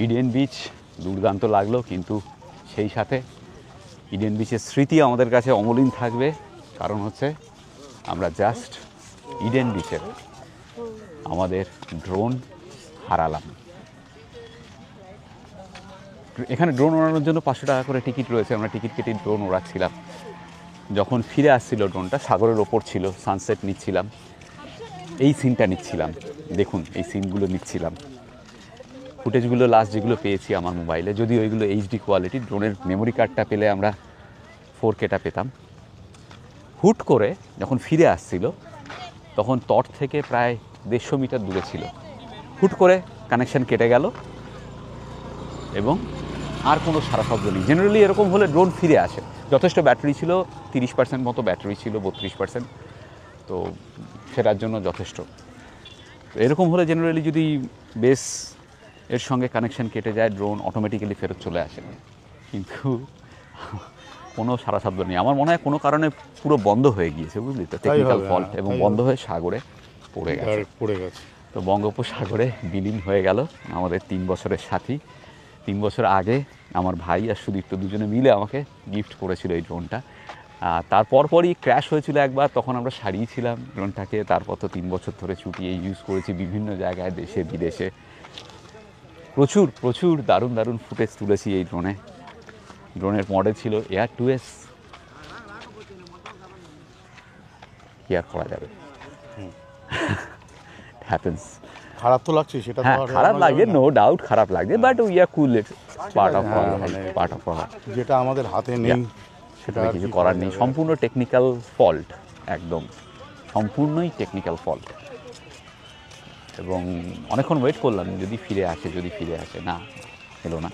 Eden beach দুর্দান্ত লাগলো, কিন্তু সেই সাথে ইডেন বিচের স্মৃতি আমাদের কাছে অমলিন থাকবে। কারণ হচ্ছে আমরা জাস্ট ইডেন বিচের আমাদের ড্রোন হারালাম। এখানে ড্রোন ওড়ানোর জন্য 500 টাকা করে টিকিট রয়েছে। আমরা টিকিট কেটে ড্রোন ওড়াচ্ছিলাম। যখন ফিরে আসছিল ড্রোনটা সাগরের ওপর ছিল, সানসেট নিচ্ছিলাম, এই সিনটা নিচ্ছিলাম। দেখুন এই সিনগুলো নিচ্ছিলাম, ফুটেজগুলো লাস্ট যেগুলো পেয়েছি আমার মোবাইলে, যদিও ওইগুলো এইচডি কোয়ালিটি। ড্রোনের মেমোরি কার্ডটা পেলে আমরা 4Kটা পেতাম। হুট করে যখন ফিরে আসছিল তখন তট থেকে প্রায় 150 মিটার দূরে ছিল। হুট করে কানেকশান কেটে গেল এবং আর কোনো সারা শব্দ নেই। জেনারেলি এরকম হলে ড্রোন ফিরে আসে। যথেষ্ট ব্যাটারি ছিল, 30% মতো ব্যাটারি ছিল, 32%, তো ফেরার জন্য যথেষ্ট। এরকম হলে জেনারেলি যদি বেস এর সঙ্গে কানেকশান কেটে যায়, ড্রোন অটোমেটিক্যালি ফেরত চলে আসে। কিন্তু কোনো সারা শব্দ নেই। আমার মনে হয় কোনো কারণে পুরো বন্ধ হয়ে গিয়েছে, বুঝলি তো, টেকনিক্যাল ফল্ট, এবং বন্ধ হয়ে সাগরে পড়ে গেছে। তো বঙ্গোপসাগরে বিলীন হয়ে গেল আমাদের 3 বছরের সাথী। 3 বছর আগে আমার ভাই আর সুদীপ্ত দুজনে মিলে আমাকে গিফট করেছিল এই ড্রোনটা। তারপরই ক্র্যাশ হয়েছিল একবার, তখন আমরা সারিয়েছিলাম ড্রোনটাকে। তারপর তো 3 বছর ধরে চুটিয়ে ইউজ করেছি বিভিন্ন জায়গায়, দেশে বিদেশে। প্রচুর প্রচুর দারুণ দারুণ ফুটেজ তুলেছি এই ড্রোনে। ড্রোনের মডেল ছিল Air 2S। কি আর করা যাবে, হ্যাপেন্স। খারাপ তো লাগছে, সেটা হ্যাঁ খারাপ লাগছে, নো ডাউট খারাপ লাগছে, but we are cool, it's part of যেটা আমাদের হাতে নেই সেটা কিছু করার নেই। সম্পূর্ণ টেকনিক্যাল ফল্ট, একদম সম্পূর্ণই টেকনিক্যাল ফল্ট। এবং অনেকক্ষণ ওয়েট করলাম যদি ফিরে আসে, না এলো না,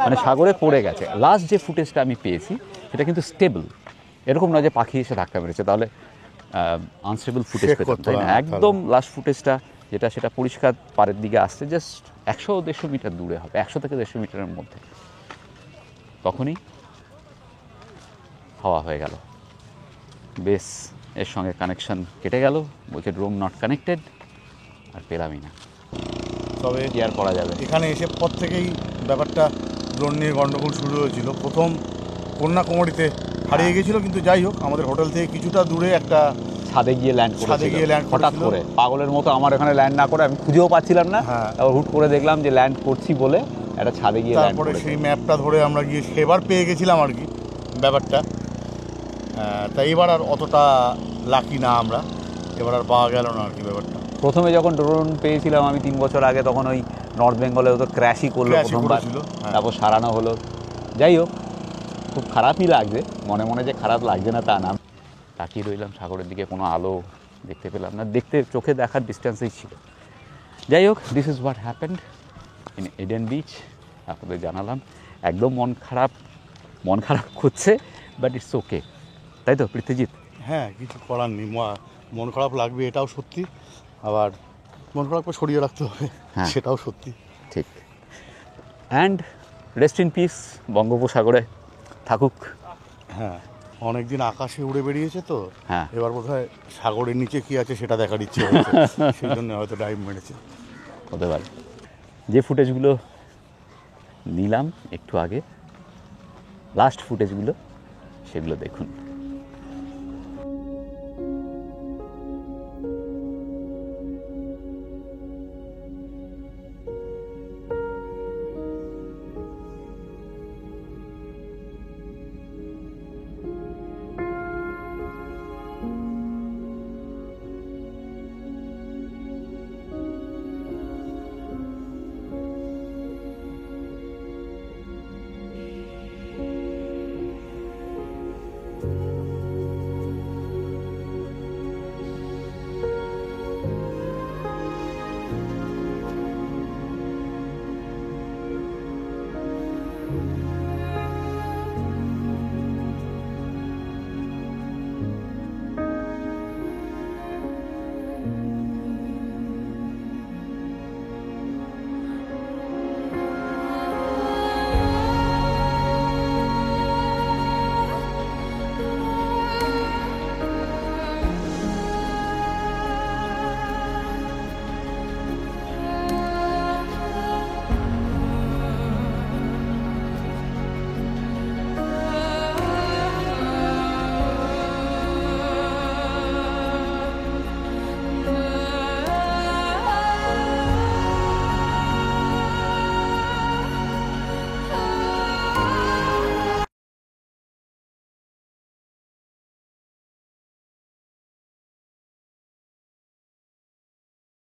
মানে সাগরে পড়ে গেছে। লাস্ট যে ফুটেজটা আমি পেয়েছি সেটা কিন্তু স্টেবল, এরকম নয় যে পাখি এসে ধাক্কা মেরেছে, তাহলে আনস্টেবল ফুটেজ পেতাম, তাই না? একদম লাস্ট ফুটেজটা যেটা, সেটা পরিষ্কার পাড়ের দিকে আসছে, জাস্ট 100-150 মিটার দূরে হবে, 100 থেকে 150 মিটারের মধ্যে। তখনই হাওয়া হয়ে গেল, বেশ এর সঙ্গে কানেকশন কেটে গেল, বলছে ড্রোন নট কানেক্টেড, আর পেলামই না। তবে কি আর করা যাবে। এখানে এসে পর থেকেই ব্যাপারটা ড্রোন নিয়ে গন্ডগোল শুরু হয়েছিল। প্রথম কন্যাকুমারীতে হারিয়ে গেছিলো, কিন্তু যাই হোক আমাদের হোটেল থেকে কিছুটা দূরে একটা ছাদে গিয়ে ল্যান্ড হঠাৎ করে, পাগলের মতো আমার এখানে ল্যান্ড না করে আমি খুঁজেও পাচ্ছিলাম না। তারপর হুট করে দেখলাম যে ল্যান্ড করছি বলে একটা ছাদে গিয়ে, তারপরে সেই ম্যাপটা ধরে আমরা গিয়ে সেবার পেয়ে গেছিলাম আর কি ব্যাপারটা। তাই এবার আর অতটা লাকি না আমরা, এবার আর পাওয়া গেল না আর কি ব্যাপারটা। প্রথমে যখন ড্রোন পেয়েছিলাম আমি 3 বছর আগে, তখন ওই নর্থ বেঙ্গলে তো ক্র্যাশই করলো প্রথমবার, তারপর সারানো হলো। যাই হোক, খুব খারাপই লাগছে, মনে মনে যে খারাপ লাগছে না তা না। তাকিয়ে রইলাম সাগরের দিকে, কোনো আলো দেখতে পেলাম না, দেখতে চোখে দেখার ডিস্টেন্সেই ছিল। যাই হোক, this is what happened in Eden beach. আপনাদের জানালাম। একদম মন খারাপ করছে, বাট ইটস ওকে, তাই তো পৃথ্বীজিৎ? হ্যাঁ, কিছু করার নেই, মন খারাপ লাগবে এটাও সত্যি, আবার মন খারাপকে সরিয়ে রাখতে হবে, হ্যাঁ সেটাও সত্যি। ঠিক। অ্যান্ড রেস্ট ইন পিস, বঙ্গোপসাগরে থাকুক। হ্যাঁ, অনেকদিন আকাশে উড়ে বেরিয়েছে তো, হ্যাঁ, এবার বোধহয় সাগরের নিচে কি আছে সেটা দেখার ইচ্ছে হয়েছে, সেই জন্য হয়তো ডাইভ মেরেছে, হতে পারে। যে ফুটেজগুলো নিলাম একটু আগে, লাস্ট ফুটেজগুলো, সেগুলো দেখুন।